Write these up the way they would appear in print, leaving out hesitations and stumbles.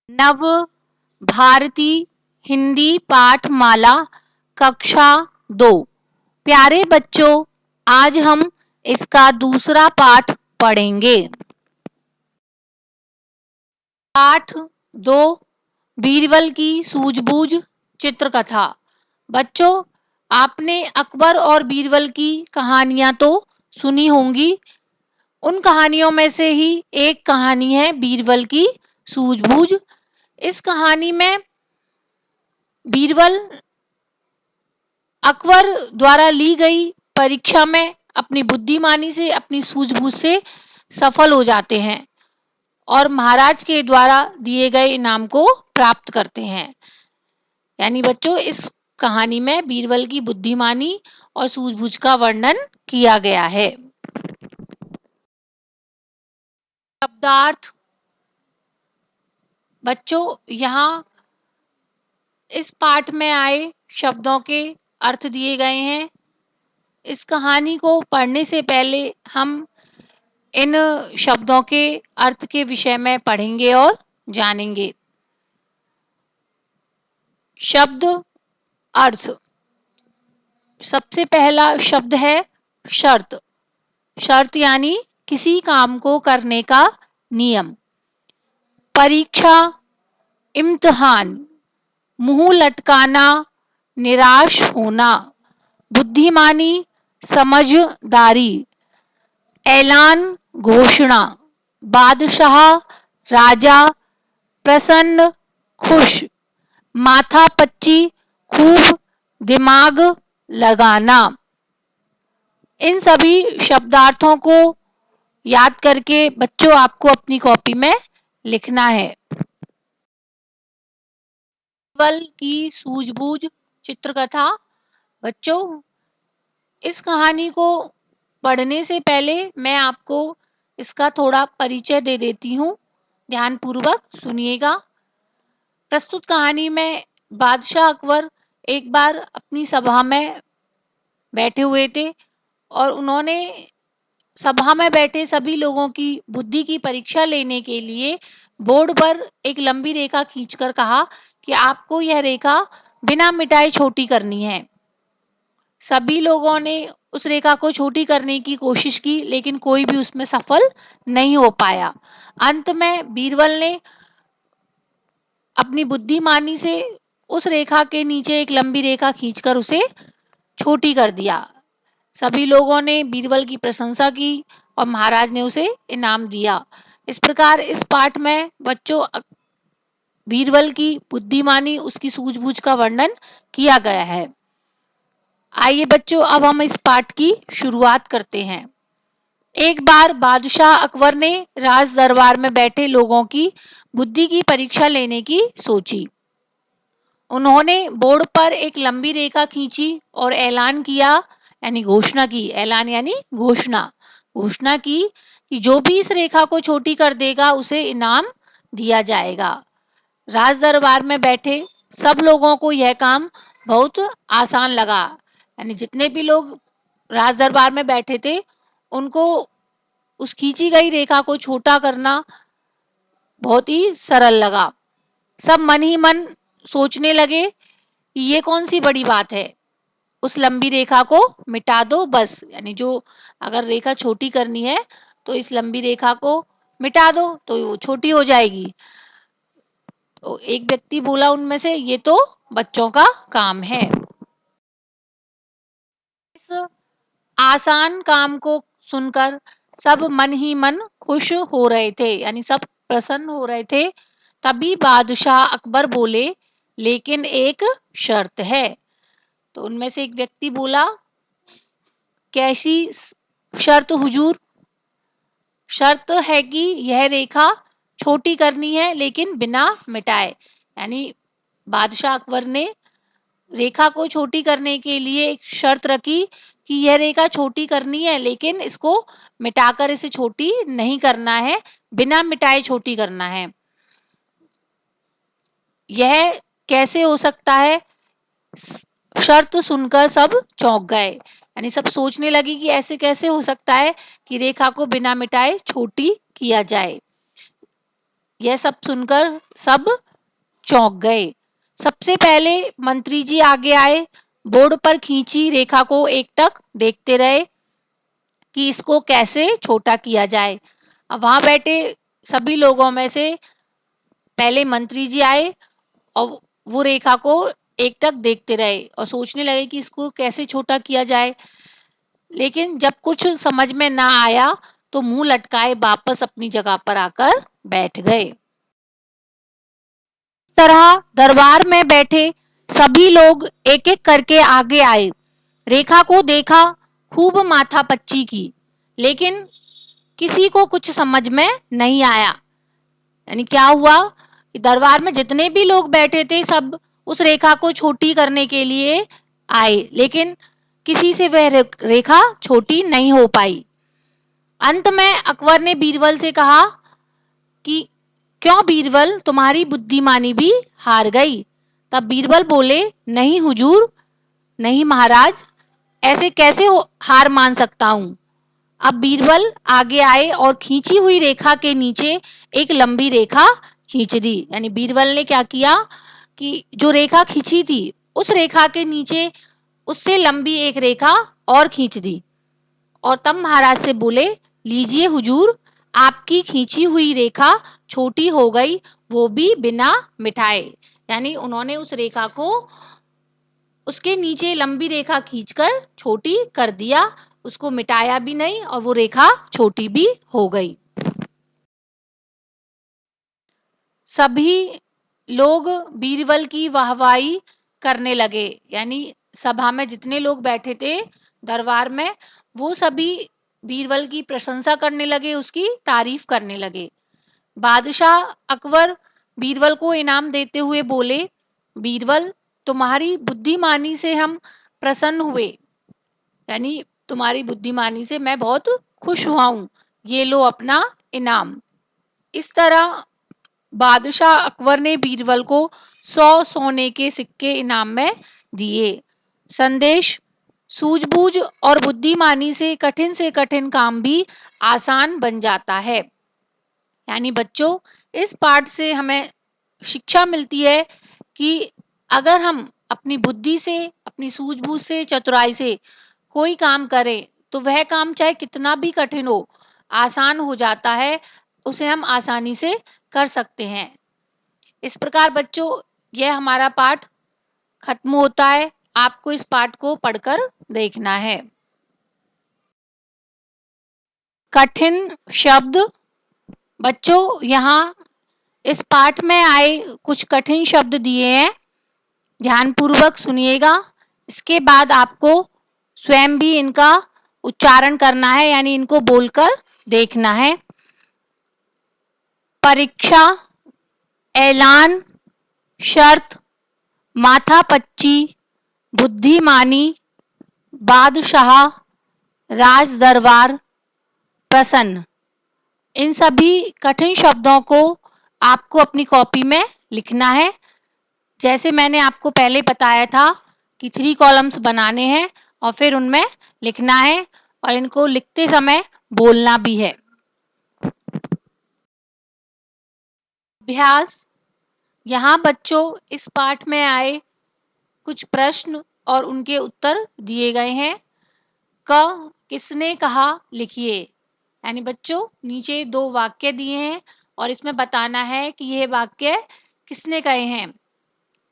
नव भारती हिंदी पाठमाला कक्षा 2। प्यारे बच्चों, आज हम इसका दूसरा पाठ पढ़ेंगे। पाठ 2, बीरबल की सूझबूझ चित्रकथा। बच्चों, आपने अकबर और बीरबल की कहानियां तो सुनी होंगी। उन कहानियों में से ही एक कहानी है बीरबल की सूझबूझ। इस कहानी में बीरबल अकबर द्वारा ली गई परीक्षा में अपनी बुद्धिमानी से, अपनी सूझबूझ से सफल हो जाते हैं और महाराज के द्वारा दिए गए इनाम को प्राप्त करते हैं। यानी बच्चों, इस कहानी में बीरबल की बुद्धिमानी और सूझबूझ का वर्णन किया गया है। शब्दार्थ। बच्चों, यहाँ इस पाठ में आए शब्दों के अर्थ दिए गए हैं। इस कहानी को पढ़ने से पहले हम इन शब्दों के अर्थ के विषय में पढ़ेंगे और जानेंगे। शब्द अर्थ। सबसे पहला शब्द है शर्त। शर्त यानी किसी काम को करने का नियम। परीक्षा, इम्तिहान, मुंह लटकाना, निराश होना। बुद्धिमानी, समझदारी। ऐलान, घोषणा। बादशाह, राजा, प्रसन्न, खुश। माथापच्ची, खूब दिमाग लगाना। इन सभी शब्दार्थों को याद करके बच्चों आपको अपनी कॉपी में लिखना है। बीरबल की सूझबूझ चित्रकथा। बच्चों, इस कहानी को पढ़ने से पहले मैं आपको इसका थोड़ा परिचय दे देती हूँ। ध्यानपूर्वक सुनिएगा। प्रस्तुत कहानी में बादशाह अकबर एक बार अपनी सभा में बैठे हुए थे और उन्होंने सभा में बैठे सभी लोगों की बुद्धि की परीक्षा लेने के लिए बोर्ड पर एक लंबी रेखा खींचकर कहा कि आपको यह रेखा बिना मिटाए छोटी करनी है। सभी लोगों ने उस रेखा को छोटी करने की कोशिश की, लेकिन कोई भी उसमें सफल नहीं हो पाया। अंत में बीरबल ने अपनी बुद्धिमानी से उस रेखा के नीचे एक लंबी रेखा खींचकर उसे छोटी कर दिया। सभी लोगों ने बीरबल की प्रशंसा की और महाराज ने उसे इनाम दिया। इस प्रकार इस पाठ में बच्चों बीरबल की बुद्धिमानी, उसकी सूझबूझ का वर्णन किया गया है। आइए बच्चों, अब हम इस पाठ की शुरुआत करते हैं। एक बार बादशाह अकबर ने राज दरबार में बैठे लोगों की बुद्धि की परीक्षा लेने की सोची। उन्होंने बोर्ड पर एक लंबी रेखा खींची और ऐलान किया, यानी घोषणा की। ऐलान यानी घोषणा। घोषणा की कि जो भी इस रेखा को छोटी कर देगा उसे इनाम दिया जाएगा। राज दरबार में बैठे सब लोगों को यह काम बहुत आसान लगा। यानी जितने भी लोग राज दरबार में बैठे थे उनको उस खींची गई रेखा को छोटा करना बहुत ही सरल लगा। सब मन ही मन सोचने लगे कि ये कौन सी बड़ी बात है, उस लंबी रेखा को मिटा दो बस। यानी जो अगर रेखा छोटी करनी है तो इस लंबी रेखा को मिटा दो तो वो छोटी हो जाएगी। तो एक व्यक्ति बोला उनमें से, ये तो बच्चों का काम है। इस आसान काम को सुनकर सब मन ही मन खुश हो रहे थे, यानी सब प्रसन्न हो रहे थे। तभी बादशाह अकबर बोले, लेकिन एक शर्त है। तो उनमें से एक व्यक्ति बोला, कैसी शर्त हुजूर? शर्त है कि यह रेखा छोटी करनी है लेकिन बिना मिटाए। यानी बादशाह अकबर ने रेखा को छोटी करने के लिए एक शर्त रखी कि यह रेखा छोटी करनी है लेकिन इसको मिटाकर इसे छोटी नहीं करना है, बिना मिटाए छोटी करना है। यह कैसे हो सकता है? शर्त सुनकर सब चौंक गए। यानी सब सोचने लगी कि ऐसे कैसे हो सकता है कि रेखा को बिना मिटाए छोटी किया जाए। यह सब सुनकर सब चौंक गए। सबसे पहले मंत्री जी आगे आए, बोर्ड पर खींची रेखा को एकटक देखते रहे कि इसको कैसे छोटा किया जाए। अब वहां बैठे सभी लोगों में से पहले मंत्री जी आए और वो रेखा को एकटक देखते रहे और सोचने लगे कि इसको कैसे छोटा किया जाए। लेकिन जब कुछ समझ में ना आया तो मुंह लटकाए वापस अपनी जगह पर आकर बैठ गए। इस तरह दरबार में बैठे सभी लोग एक एक करके आगे आए, रेखा को देखा, खूब माथापच्ची की, लेकिन किसी को कुछ समझ में नहीं आया। यानी क्या हुआ कि दरबार में जितने भी लोग बैठे थे सब उस रेखा को छोटी करने के लिए आए, लेकिन किसी से वह रेखा छोटी नहीं हो पाई। अंत में अकबर ने बीरबल से कहा कि क्यों बीरबल, तुम्हारी बुद्धिमानी भी हार गई? तब बीरबल बोले, नहीं हुजूर, नहीं महाराज, ऐसे कैसे हार मान सकता हूं। अब बीरबल आगे आए और खींची हुई रेखा के नीचे एक लंबी रेखा खींच दी। यानी बीरबल ने क्या किया कि जो रेखा खींची थी उस रेखा के नीचे उससे लंबी एक रेखा और खींच दी और तब महाराज से बोले, लीजिए हुजूर, आपकी खींची हुई रेखा छोटी हो गई, वो भी बिना मिटाए। यानी उन्होंने उस रेखा को उसके नीचे लंबी रेखा खींचकर छोटी कर दिया, उसको मिटाया भी नहीं और वो रेखा छोटी भी हो गई। सभी लोग बीरबल की वाहवाही करने लगे। यानी सभा में जितने लोग बैठे थे दरबार में, वो सभी बीरबल की प्रशंसा करने लगे, उसकी तारीफ करने लगे। बादशाह अकबर बीरबल को इनाम देते हुए बोले, बीरबल, तुम्हारी बुद्धिमानी से हम प्रसन्न हुए, यानी तुम्हारी बुद्धिमानी से मैं बहुत खुश हुआ हूं, ये लो अपना इनाम। इस तरह बादशाह अकबर ने बीरबल को 100 सोने के सिक्के इनाम में दिए। संदेश, सूझबूझ और बुद्धिमानी से कठिन काम भी आसान बन जाता है। यानी बच्चों, इस पाठ से हमें शिक्षा मिलती है कि अगर हम अपनी बुद्धि से, अपनी सूझबूझ से, चतुराई से कोई काम करें तो वह काम चाहे कितना भी कठिन हो, आसान हो जाता है, उसे हम आसानी से कर सकते हैं। इस प्रकार बच्चों, यह हमारा पाठ खत्म होता है। आपको इस पाठ को पढ़कर देखना है। कठिन शब्द। बच्चों, यहाँ इस पाठ में आए कुछ कठिन शब्द दिए हैं, ध्यानपूर्वक सुनिएगा। इसके बाद आपको स्वयं भी इनका उच्चारण करना है, यानी इनको बोलकर देखना है। परीक्षा, ऐलान, शर्त, माथापच्ची, बुद्धिमानी, बादशाह, राज दरबार, प्रसन्न। इन सभी कठिन शब्दों को आपको अपनी कॉपी में लिखना है। जैसे मैंने आपको पहले बताया था कि 3 कॉलम्स बनाने हैं और फिर उनमें लिखना है और इनको लिखते समय बोलना भी है। अभ्यास। यहाँ बच्चों इस पाठ में आए कुछ प्रश्न और उनके उत्तर दिए गए हैं। क, किसने कहा, लिखिए। यानी बच्चों नीचे 2 वाक्य दिए हैं और इसमें बताना है कि यह वाक्य किसने कहे हैं।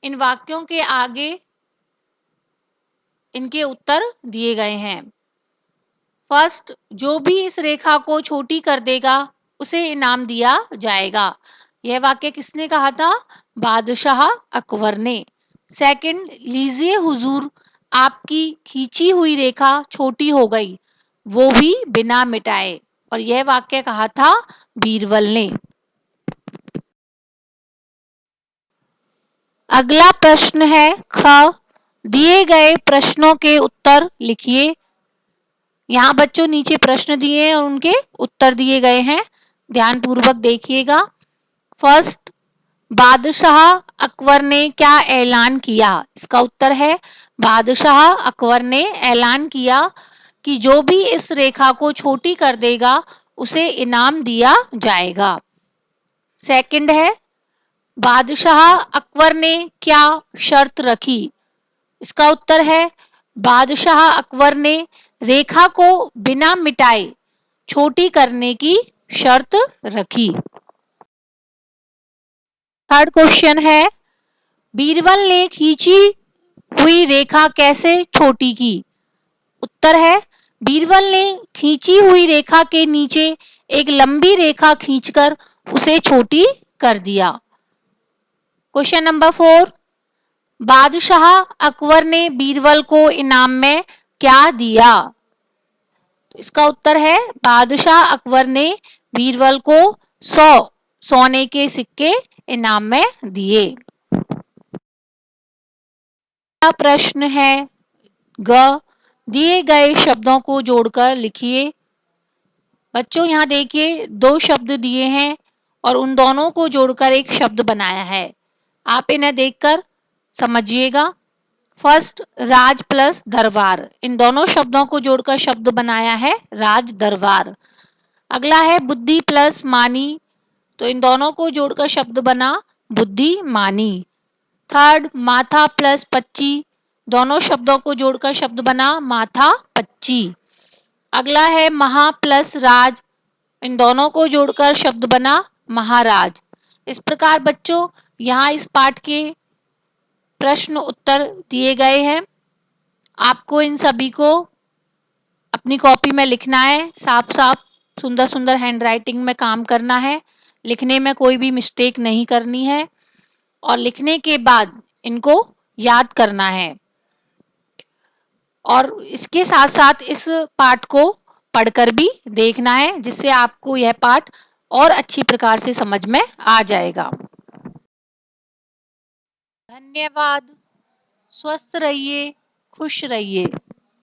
इन वाक्यों के आगे इनके उत्तर दिए गए हैं। फर्स्ट, जो भी इस रेखा को छोटी कर देगा उसे इनाम दिया जाएगा। यह वाक्य किसने कहा था? बादशाह अकबर ने। सेकंड, लीजिए हुजूर, आपकी खींची हुई रेखा छोटी हो गई, वो भी बिना मिटाए। और यह वाक्य कहा था बीरबल ने। अगला प्रश्न है ख, दिए गए प्रश्नों के उत्तर लिखिए। यहाँ बच्चों नीचे प्रश्न दिए हैं और उनके उत्तर दिए गए हैं, ध्यानपूर्वक देखिएगा। फर्स्ट, बादशाह अकबर ने क्या ऐलान किया? इसका उत्तर है बादशाह अकबर ने ऐलान किया कि जो भी इस रेखा को छोटी कर देगा उसे इनाम दिया जाएगा। सेकंड है बादशाह अकबर ने क्या शर्त रखी? इसका उत्तर है बादशाह अकबर ने रेखा को बिना मिटाए छोटी करने की शर्त रखी। थर्ड क्वेश्चन है बीरबल ने खींची हुई रेखा कैसे छोटी की? उत्तर है बीरबल ने खींची हुई रेखा के नीचे एक लंबी रेखा खींचकर उसे छोटी कर दिया। क्वेश्चन नंबर 4 बादशाह अकबर ने बीरबल को इनाम में क्या दिया? इसका उत्तर है बादशाह अकबर ने बीरबल को 100 सोने के सिक्के इनाम में दिए। प्रश्न है ग दिए गए शब्दों को जोड़कर लिखिए। बच्चों यहाँ देखिए 2 शब्द दिए हैं और उन दोनों को जोड़कर एक शब्द बनाया है। आप इन्हें देखकर समझिएगा। फर्स्ट राज प्लस दरबार, इन दोनों शब्दों को जोड़कर शब्द बनाया है राज दरबार। अगला है बुद्धि प्लस मानी, तो इन दोनों को जोड़कर शब्द बना बुद्धिमानी। थर्ड माथा प्लस पच्ची, दोनों शब्दों को जोड़कर शब्द बना माथा पच्ची। अगला है महा प्लस राज, इन दोनों को जोड़कर शब्द बना महाराज। इस प्रकार बच्चों यहाँ इस पाठ के प्रश्न उत्तर दिए गए हैं। आपको इन सभी को अपनी कॉपी में लिखना है, साफ साफ सुंदर सुंदर हैंडराइटिंग में काम करना है, लिखने में कोई भी मिस्टेक नहीं करनी है और लिखने के बाद इनको याद करना है। और इसके साथ साथ इस पाठ को पढ़कर भी देखना है, जिससे आपको यह पाठ और अच्छी प्रकार से समझ में आ जाएगा। धन्यवाद। स्वस्थ रहिए, खुश रहिए।